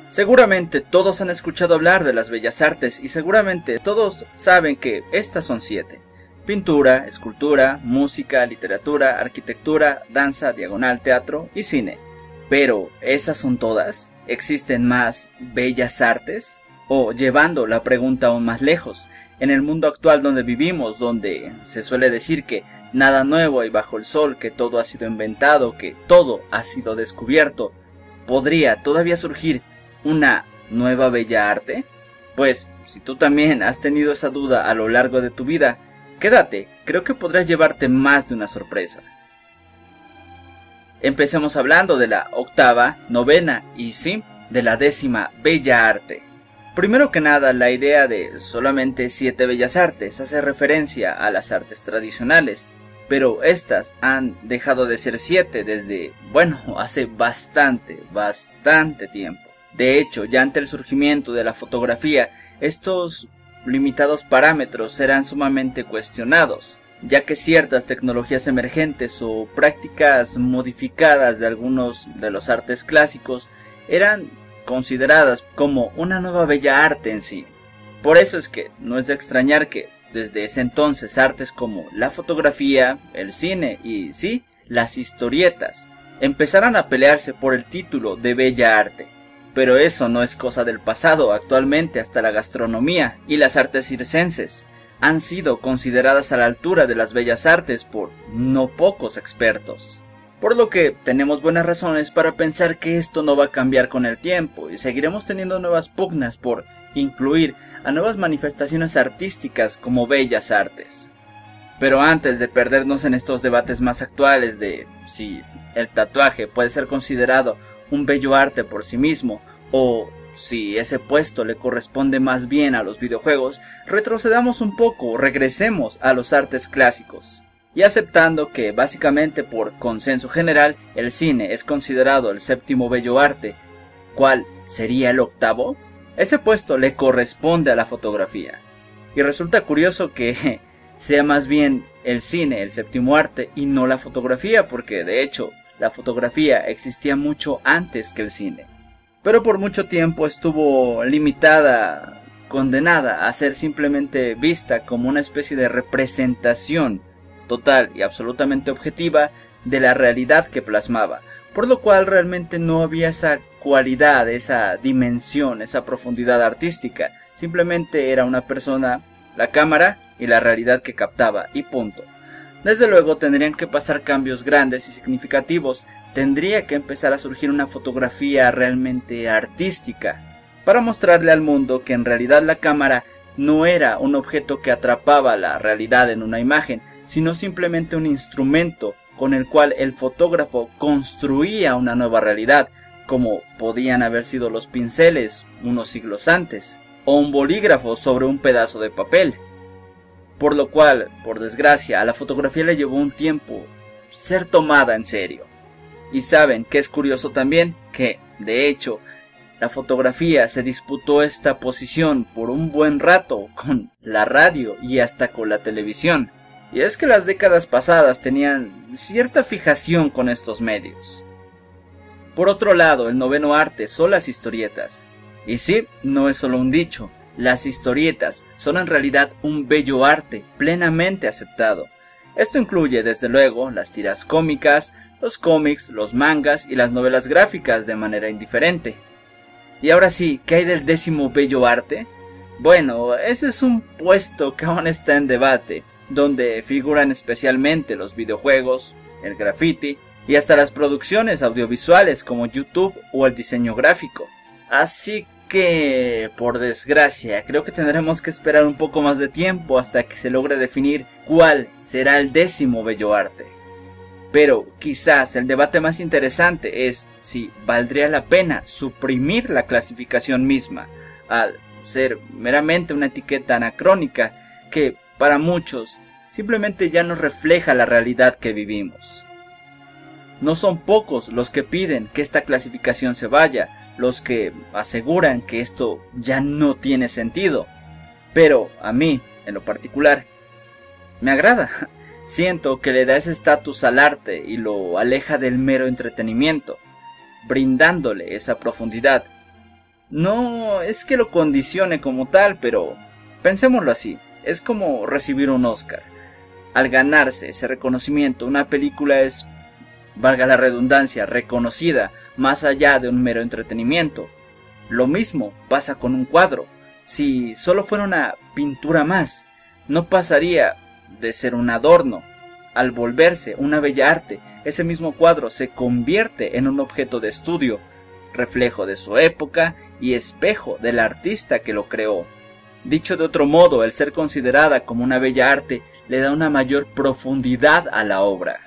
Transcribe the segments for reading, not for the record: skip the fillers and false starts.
Seguramente todos han escuchado hablar de las bellas artes y seguramente todos saben que estas son 7. Pintura, escultura, música, literatura, arquitectura, danza, diagonal, teatro y cine. Pero, ¿esas son todas? ¿Existen más bellas artes? O, llevando la pregunta aún más lejos, en el mundo actual donde vivimos, donde se suele decir que nada nuevo hay bajo el sol, que todo ha sido inventado, que todo ha sido descubierto, ¿podría todavía surgir una nueva bella arte? Pues, si tú también has tenido esa duda a lo largo de tu vida, quédate, creo que podrás llevarte más de una sorpresa. Empecemos hablando de la 8ª, 9ª y sí, de la 10ª bella arte. Primero que nada, la idea de solamente 7 bellas artes hace referencia a las artes tradicionales, pero estas han dejado de ser 7 desde, hace bastante tiempo. De hecho, ya ante el surgimiento de la fotografía, estos limitados parámetros serán sumamente cuestionados, ya que ciertas tecnologías emergentes o prácticas modificadas de algunos de los artes clásicos eran consideradas como una nueva bella arte en sí. Por eso es que no es de extrañar que desde ese entonces artes como la fotografía, el cine y sí, las historietas empezaran a pelearse por el título de bella arte. Pero eso no es cosa del pasado. Actualmente hasta la gastronomía y las artes circenses han sido consideradas a la altura de las bellas artes por no pocos expertos. Por lo que tenemos buenas razones para pensar que esto no va a cambiar con el tiempo y seguiremos teniendo nuevas pugnas por incluir a nuevas manifestaciones artísticas como bellas artes. Pero antes de perdernos en estos debates más actuales de si el tatuaje puede ser considerado un bello arte por sí mismo o si ese puesto le corresponde más bien a los videojuegos, retrocedamos un poco, regresemos a los artes clásicos. Y aceptando que básicamente por consenso general el cine es considerado el 7º bello arte, ¿cuál sería el 8º? Ese puesto le corresponde a la fotografía. Y resulta curioso que sea más bien el cine el 7º arte y no la fotografía, porque de hecho la fotografía existía mucho antes que el cine. Pero por mucho tiempo estuvo limitada, condenada a ser simplemente vista como una especie de representación total y absolutamente objetiva de la realidad que plasmaba, por lo cual realmente no había esa cualidad, esa dimensión, esa profundidad artística, simplemente era una persona, la cámara y la realidad que captaba y punto. Desde luego tendrían que pasar cambios grandes y significativos, tendría que empezar a surgir una fotografía realmente artística, para mostrarle al mundo que en realidad la cámara no era un objeto que atrapaba la realidad en una imagen, sino simplemente un instrumento con el cual el fotógrafo construía una nueva realidad, como podían haber sido los pinceles unos siglos antes, o un bolígrafo sobre un pedazo de papel. Por lo cual, por desgracia, a la fotografía le llevó un tiempo ser tomada en serio. Y saben que es curioso también que, de hecho, la fotografía se disputó esta posición por un buen rato con la radio y hasta con la televisión. Y es que las décadas pasadas tenían cierta fijación con estos medios. Por otro lado, el 9º arte son las historietas. Y sí, no es solo un dicho, las historietas son en realidad un bello arte plenamente aceptado. Esto incluye desde luego las tiras cómicas, los cómics, los mangas y las novelas gráficas de manera indiferente. Y ahora sí, ¿qué hay del 10º bello arte? Bueno, ese es un puesto que aún está en debate, donde figuran especialmente los videojuegos, el graffiti y hasta las producciones audiovisuales como YouTube o el diseño gráfico. Así que, por desgracia, creo que tendremos que esperar un poco más de tiempo hasta que se logre definir cuál será el 10º bello arte. Pero quizás el debate más interesante es si valdría la pena suprimir la clasificación misma, al ser meramente una etiqueta anacrónica que para muchos simplemente ya no refleja la realidad que vivimos. No son pocos los que piden que esta clasificación se vaya, los que aseguran que esto ya no tiene sentido. Pero a mí, en lo particular, me agrada. Siento que le da ese estatus al arte y lo aleja del mero entretenimiento, brindándole esa profundidad. No es que lo condicione como tal, pero pensémoslo así, es como recibir un Oscar. Al ganarse ese reconocimiento, una película es, valga la redundancia, reconocida más allá de un mero entretenimiento. Lo mismo pasa con un cuadro. Si solo fuera una pintura más, no pasaría de ser un adorno. Al volverse una bella arte, ese mismo cuadro se convierte en un objeto de estudio, reflejo de su época y espejo del artista que lo creó. Dicho de otro modo, el ser considerada como una bella arte le da una mayor profundidad a la obra.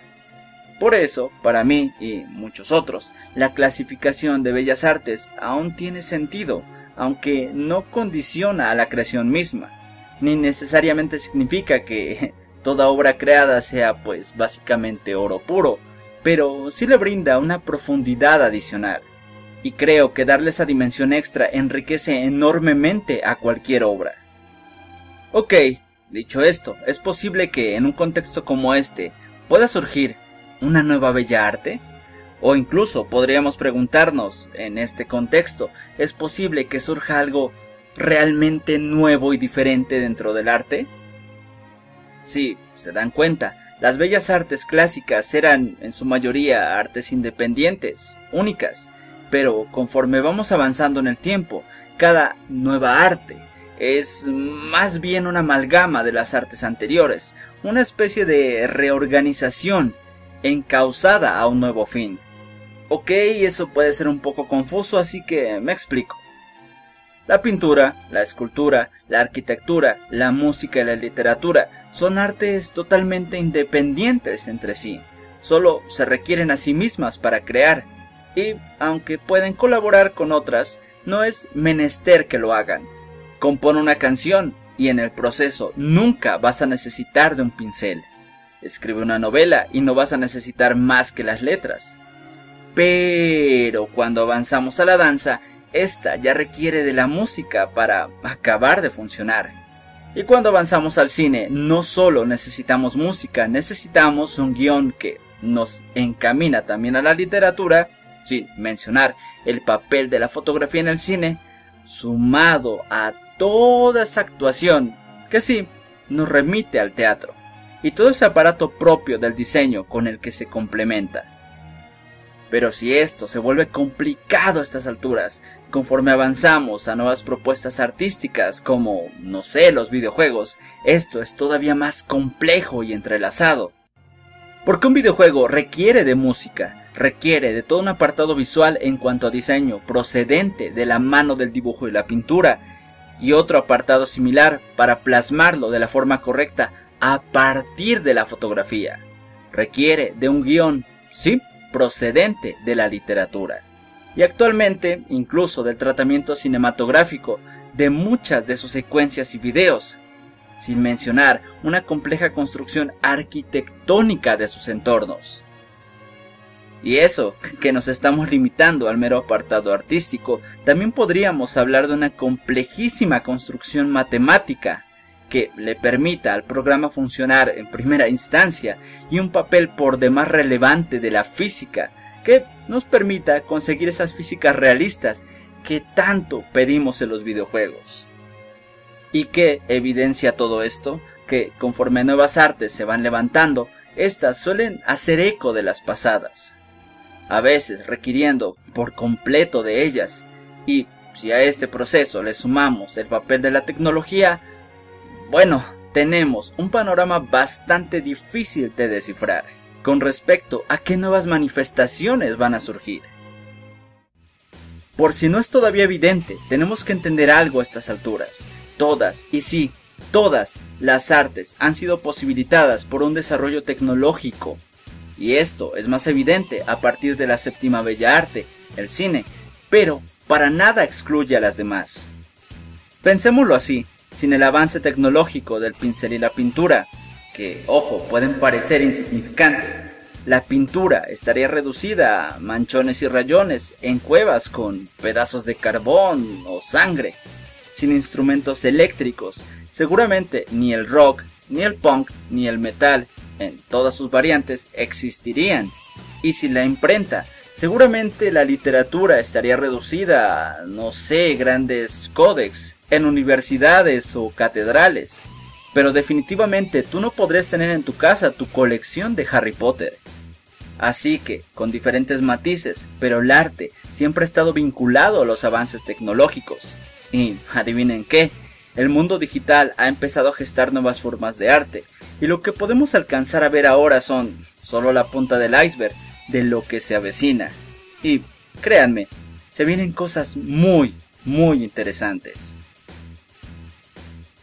Por eso, para mí y muchos otros, la clasificación de bellas artes aún tiene sentido, aunque no condiciona a la creación misma, ni necesariamente significa que toda obra creada sea pues básicamente oro puro, pero sí le brinda una profundidad adicional. Y creo que darle esa dimensión extra enriquece enormemente a cualquier obra. Ok, dicho esto, es posible que en un contexto como este pueda surgir una nueva bella arte, o incluso podríamos preguntarnos, en este contexto, ¿es posible que surja algo realmente nuevo y diferente dentro del arte? Si se dan cuenta, las bellas artes clásicas eran en su mayoría artes independientes, únicas, pero conforme vamos avanzando en el tiempo, cada nueva arte es más bien una amalgama de las artes anteriores, una especie de reorganización encauzada a un nuevo fin. Ok, eso puede ser un poco confuso, así que me explico. La pintura, la escultura, la arquitectura, la música y la literatura son artes totalmente independientes entre sí, solo se requieren a sí mismas para crear, y aunque pueden colaborar con otras, no es menester que lo hagan. Compone una canción y en el proceso nunca vas a necesitar de un pincel. Escribe una novela y no vas a necesitar más que las letras. Pero cuando avanzamos a la danza, esta ya requiere de la música para acabar de funcionar. Y cuando avanzamos al cine, no solo necesitamos música, necesitamos un guión que nos encamina también a la literatura, sin mencionar el papel de la fotografía en el cine, sumado a toda esa actuación que sí nos remite al teatro, y todo ese aparato propio del diseño con el que se complementa. Pero si esto se vuelve complicado a estas alturas, conforme avanzamos a nuevas propuestas artísticas como, no sé, los videojuegos, esto es todavía más complejo y entrelazado. Porque un videojuego requiere de música, requiere de todo un apartado visual en cuanto a diseño procedente de la mano del dibujo y la pintura, y otro apartado similar para plasmarlo de la forma correcta a partir de la fotografía. Requiere de un guión, sí, procedente de la literatura. Y actualmente, incluso del tratamiento cinematográfico de muchas de sus secuencias y videos, sin mencionar una compleja construcción arquitectónica de sus entornos. Y eso, que nos estamos limitando al mero apartado artístico, también podríamos hablar de una complejísima construcción matemática que le permita al programa funcionar en primera instancia y un papel por demás relevante de la física que nos permita conseguir esas físicas realistas que tanto pedimos en los videojuegos. ¿Y qué evidencia todo esto? Que conforme nuevas artes se van levantando, estas suelen hacer eco de las pasadas, a veces requiriendo por completo de ellas, y si a este proceso le sumamos el papel de la tecnología, bueno, tenemos un panorama bastante difícil de descifrar con respecto a qué nuevas manifestaciones van a surgir. Por si no es todavía evidente, tenemos que entender algo a estas alturas. Todas, y sí, todas las artes han sido posibilitadas por un desarrollo tecnológico. Y esto es más evidente a partir de la séptima bella arte, el cine, pero para nada excluye a las demás. Pensémoslo así, sin el avance tecnológico del pincel y la pintura, que, ojo, pueden parecer insignificantes, la pintura estaría reducida a manchones y rayones en cuevas con pedazos de carbón o sangre. Sin instrumentos eléctricos, seguramente ni el rock, ni el punk, ni el metal, en todas sus variantes, existirían. Y sin la imprenta, Seguramente la literatura estaría reducida a, no sé, grandes códex en universidades o catedrales, pero definitivamente tú no podrías tener en tu casa tu colección de Harry Potter. Así que, con diferentes matices, pero el arte siempre ha estado vinculado a los avances tecnológicos. Y, adivinen qué, el mundo digital ha empezado a gestar nuevas formas de arte, y lo que podemos alcanzar a ver ahora son solo la punta del iceberg de lo que se avecina. Y, créanme, se vienen cosas muy interesantes.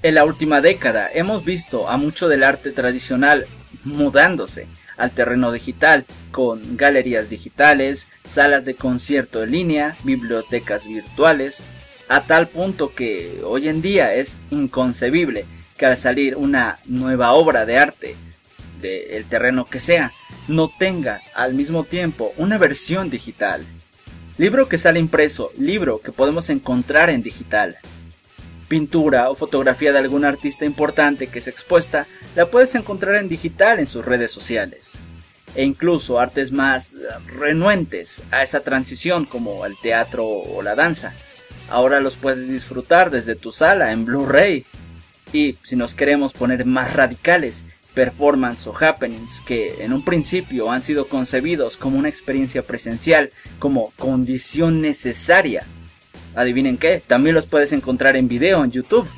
En la última década hemos visto a mucho del arte tradicional mudándose al terreno digital, con galerías digitales, salas de concierto en línea, bibliotecas virtuales, a tal punto que hoy en día es inconcebible que al salir una nueva obra de arte, del terreno que sea, no tenga al mismo tiempo una versión digital. Libro que sale impreso, libro que podemos encontrar en digital. Pintura o fotografía de algún artista importante que es expuesta, la puedes encontrar en digital en sus redes sociales. E incluso artes más renuentes a esa transición como el teatro o la danza, ahora los puedes disfrutar desde tu sala en Blu-ray. Y si nos queremos poner más radicales, performance o happenings que en un principio han sido concebidos como una experiencia presencial, como condición necesaria. Adivinen qué, también los puedes encontrar en video en YouTube.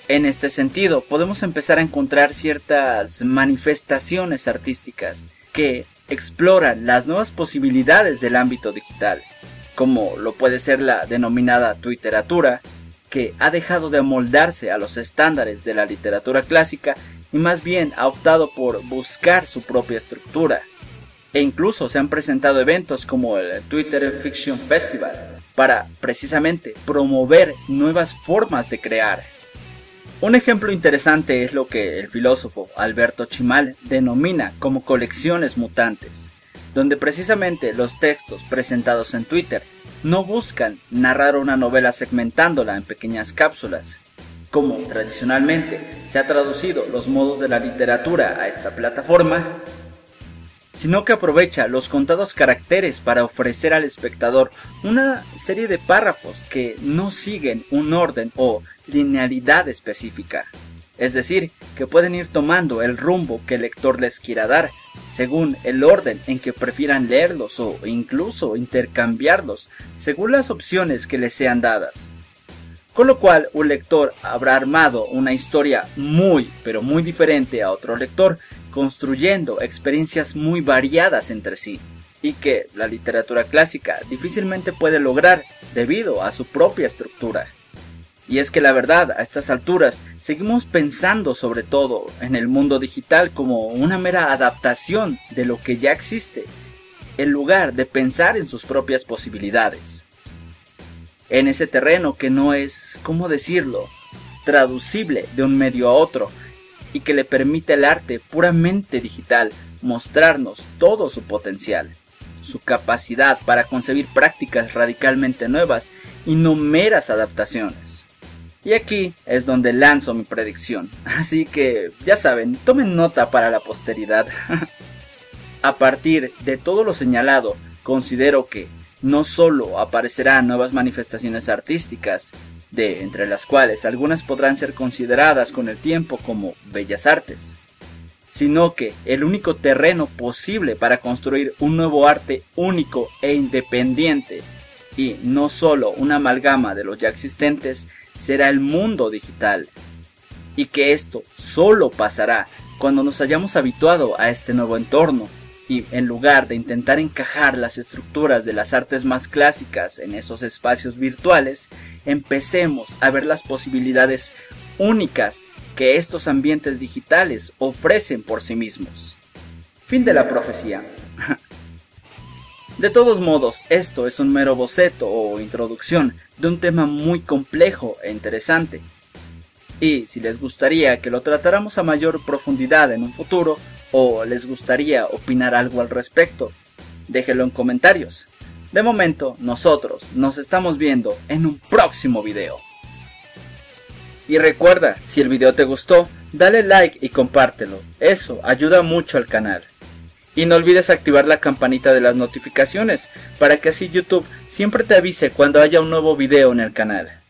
En este sentido, podemos empezar a encontrar ciertas manifestaciones artísticas que exploran las nuevas posibilidades del ámbito digital, como lo puede ser la denominada twitteratura, que ha dejado de amoldarse a los estándares de la literatura clásica y más bien ha optado por buscar su propia estructura. E incluso se han presentado eventos como el Twitter Fiction Festival para precisamente promover nuevas formas de crear. Un ejemplo interesante es lo que el filósofo Alberto Chimal denomina como colecciones mutantes, donde precisamente los textos presentados en Twitter no buscan narrar una novela segmentándola en pequeñas cápsulas, como tradicionalmente se ha traducido los modos de la literatura a esta plataforma, sino que aprovecha los contados caracteres para ofrecer al espectador una serie de párrafos que no siguen un orden o linealidad específica. Es decir, que pueden ir tomando el rumbo que el lector les quiera dar, según el orden en que prefieran leerlos o incluso intercambiarlos, según las opciones que les sean dadas. Con lo cual, un lector habrá armado una historia muy diferente a otro lector, construyendo experiencias muy variadas entre sí, y que la literatura clásica difícilmente puede lograr debido a su propia estructura. Y es que la verdad, a estas alturas, seguimos pensando sobre todo en el mundo digital como una mera adaptación de lo que ya existe, en lugar de pensar en sus propias posibilidades. En ese terreno que no es, ¿cómo decirlo?, traducible de un medio a otro, y que le permite al arte puramente digital mostrarnos todo su potencial, su capacidad para concebir prácticas radicalmente nuevas y no meras adaptaciones. Y aquí es donde lanzo mi predicción, así que ya saben, tomen nota para la posteridad. A partir de todo lo señalado, considero que no solo aparecerán nuevas manifestaciones artísticas, entre las cuales algunas podrán ser consideradas con el tiempo como bellas artes, sino que el único terreno posible para construir un nuevo arte único e independiente, y no solo una amalgama de los ya existentes, será el mundo digital, y que esto solo pasará cuando nos hayamos habituado a este nuevo entorno, y en lugar de intentar encajar las estructuras de las artes más clásicas en esos espacios virtuales, empecemos a ver las posibilidades únicas que estos ambientes digitales ofrecen por sí mismos. Fin de la profecía. De todos modos, esto es un mero boceto o introducción de un tema muy complejo e interesante. Y si les gustaría que lo tratáramos a mayor profundidad en un futuro, o les gustaría opinar algo al respecto, déjenlo en comentarios. De momento, nosotros nos estamos viendo en un próximo video. Y recuerda, si el video te gustó, dale like y compártelo, eso ayuda mucho al canal. Y no olvides activar la campanita de las notificaciones para que así YouTube siempre te avise cuando haya un nuevo video en el canal.